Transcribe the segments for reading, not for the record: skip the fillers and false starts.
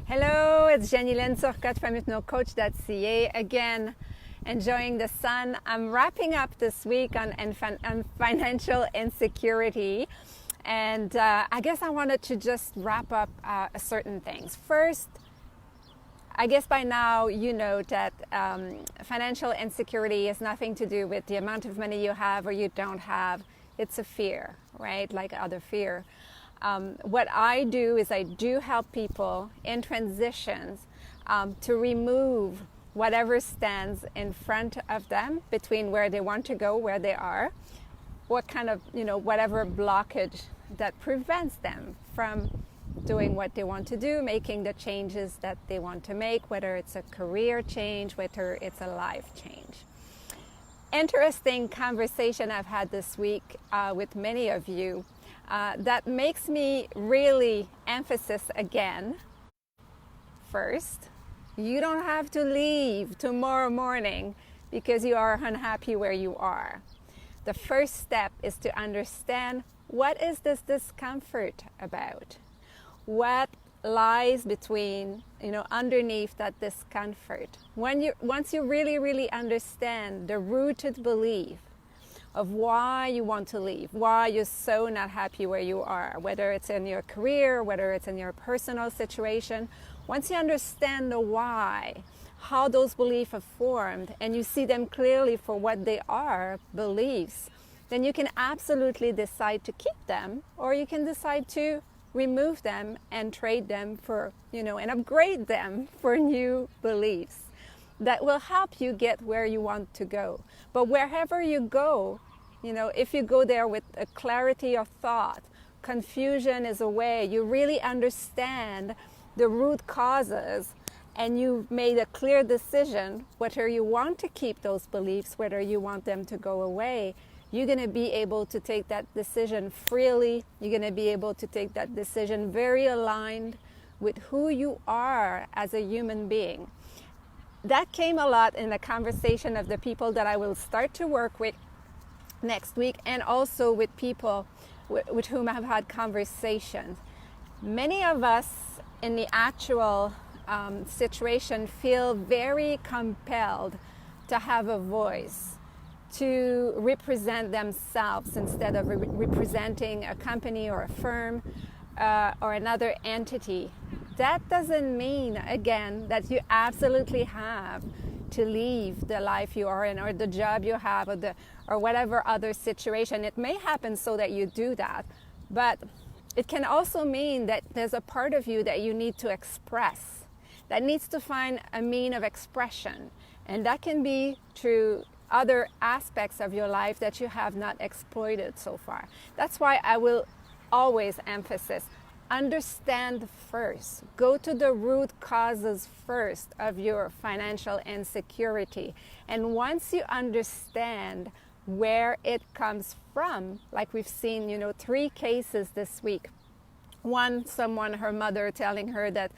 Hello, it's Janylene Turcotte from Hypnotherapist again, enjoying the sun. I'm wrapping up this week on financial insecurity, and I guess I wanted to just wrap up certain things. First, I guess by now you know that financial insecurity has nothing to do with the amount of money you have or you don't have. It's a fear, right? Like other fear. What I do is I do help people in transitions to remove whatever stands in front of them between where they want to go, where they are, what kind of, whatever blockage that prevents them from doing what they want to do, making the changes that they want to make, whether it's a career change, whether it's a life change. Interesting conversation I've had this week with many of you. That makes me really emphasize again. First, you don't have to leave tomorrow morning because you are unhappy where you are. The first step is to understand, what is this discomfort about? What lies between, underneath that discomfort? Once you really understand the rooted belief of why you want to leave, why you're so not happy where you are, whether it's in your career, whether it's in your personal situation. Once you understand the why, how those beliefs are formed, and you see them clearly for what they are, beliefs, then you can absolutely decide to keep them, or you can decide to remove them and trade them for, and upgrade them for new beliefs that will help you get where you want to go. But wherever you go, if you go there with a clarity of thought, confusion is away, you really understand the root causes, and you've made a clear decision whether you want to keep those beliefs, whether you want them to go away, you're going to be able to take that decision freely. You're going to be able to take that decision very aligned with who you are as a human being. That came a lot in the conversation of the people that I will start to work with next week, and also with people with whom I've had conversations. Many of us in the actual situation feel very compelled to have a voice, to represent themselves instead of representing a company or a firm or another entity. That doesn't mean, again, that you absolutely have to leave the life you are in, or the job you have, or whatever other situation. It may happen so that you do that, but it can also mean that there's a part of you that you need to express, that needs to find a mean of expression, and that can be through other aspects of your life that you have not exploited so far. That's why I will always emphasize, understand first. Go to the root causes first of your financial insecurity. And once you understand where it comes from, like we've seen, 3 cases this week. One, her mother telling her that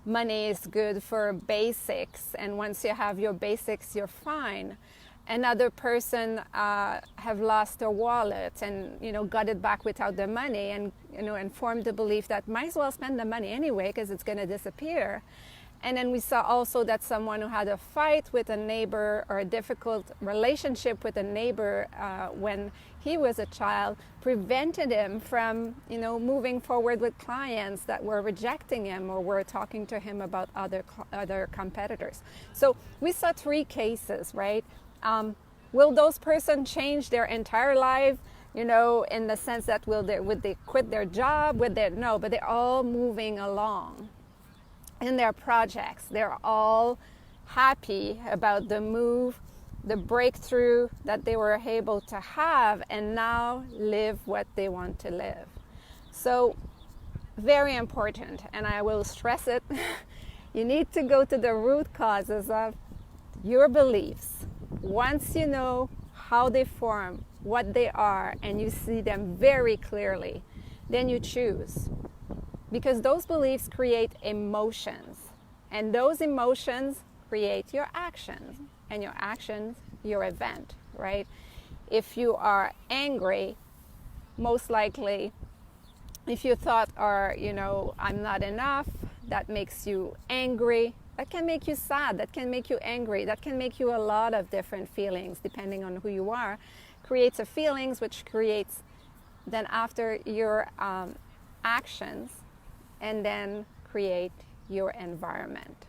money is good for basics, and once you have your basics, you're fine. Another person have lost their wallet and got it back without the money, and formed the belief that might as well spend the money anyway because it's going to disappear. And then we saw also that someone who had a fight with a neighbor, or a difficult relationship with a neighbor when he was a child, prevented him from moving forward with clients that were rejecting him or were talking to him about other competitors. So we saw 3 cases, right? Will those persons change their entire life, in the sense that would they quit their job? No, but they're all moving along in their projects. They're all happy about the move, the breakthrough that they were able to have, and now live what they want to live. So very important, and I will stress it, you need to go to the root causes of your beliefs. Once you know how they form, what they are, and you see them very clearly, then you choose. Because those beliefs create emotions, and those emotions create your actions, and your actions, your event, right? If you are angry, most likely, if you thought, I'm not enough, that makes you angry, that can make you sad, that can make you angry, that can make you a lot of different feelings depending on who you are, creates a feelings which creates then after your actions and then create your environment.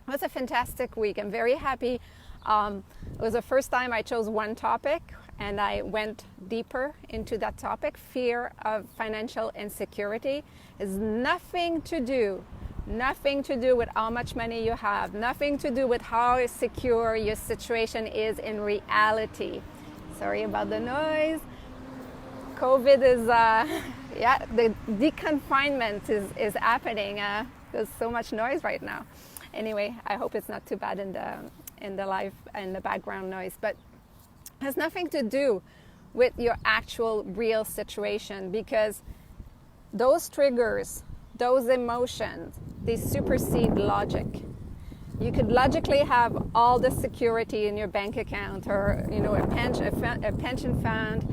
It was a fantastic week. I'm very happy. It was the first time I chose one topic and I went deeper into that topic. Fear of financial insecurity is nothing to do with how much money you have, nothing to do with how secure your situation is in reality. Sorry about the noise. COVID is, the deconfinement is happening. There's so much noise right now. Anyway, I hope it's not too bad in the background noise. But it has nothing to do with your actual real situation, because those triggers, those emotions, they supersede logic. You could logically have all the security in your bank account, or a pension fund.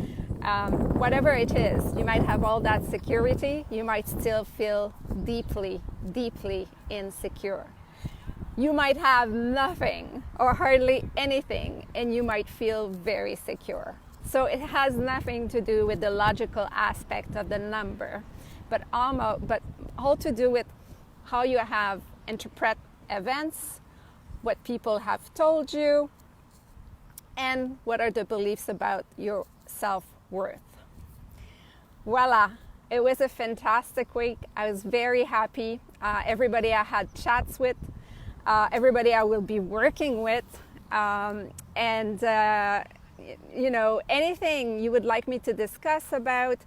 Whatever it is, you might have all that security, you might still feel deeply, deeply insecure. You might have nothing or hardly anything, and you might feel very secure. So it has nothing to do with the logical aspect of the number, but all to do with how you have interpret events, what people have told you, and what are the beliefs about your self-worth. Voila, it was a fantastic week. I was very happy. Everybody I had chats with, everybody I will be working with, anything you would like me to discuss about,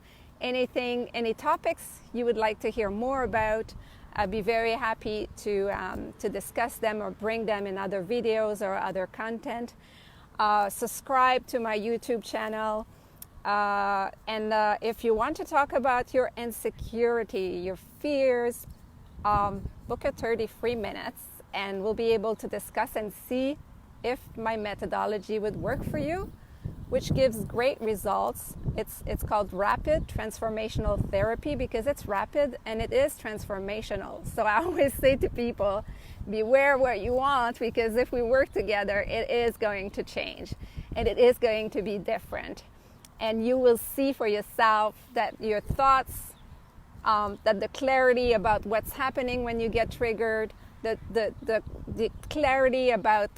any topics you would like to hear more about, I'd be very happy to discuss them or bring them in other videos or other content. Subscribe to my YouTube channel. And if you want to talk about your insecurity, your fears, book a 30 free minutes and we'll be able to discuss and see if my methodology would work for you, which gives great results. It's called rapid transformational therapy because it's rapid and it is transformational. So I always say to people, beware what you want, because if we work together, it is going to change and it is going to be different. And you will see for yourself that your thoughts, that the clarity about what's happening when you get triggered, the clarity about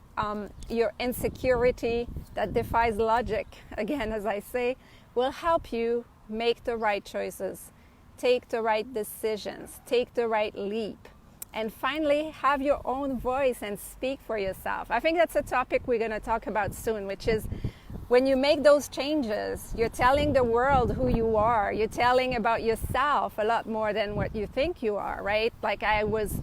your insecurity that defies logic, again, as I say, will help you make the right choices, take the right decisions, take the right leap, and finally have your own voice and speak for yourself. I think that's a topic we're going to talk about soon, which is when you make those changes, you're telling the world who you are. You're telling about yourself a lot more than what you think you are, right? Like I was,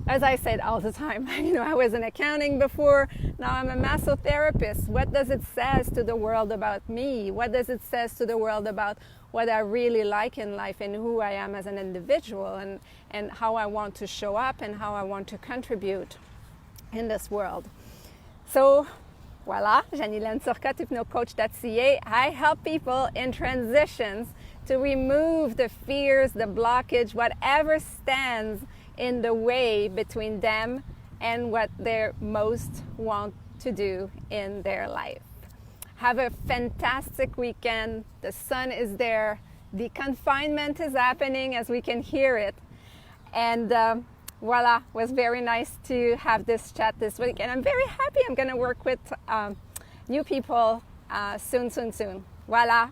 as I said all the time, I was in accounting before. Now I'm a massotherapist. What does it say to the world about me? What does it say to the world about what I really like in life and who I am as an individual, and how I want to show up and how I want to contribute in this world? So, voila, Janylene Turcotte Hypnocoach.ca. I help people in transitions to remove the fears, the blockage, whatever stands in the way between them and what they most want to do in their life. Have a fantastic weekend. The sun is there. The confinement is happening as we can hear it. And voila, it was very nice to have this chat this week. And I'm very happy I'm going to work with new people soon. Voila.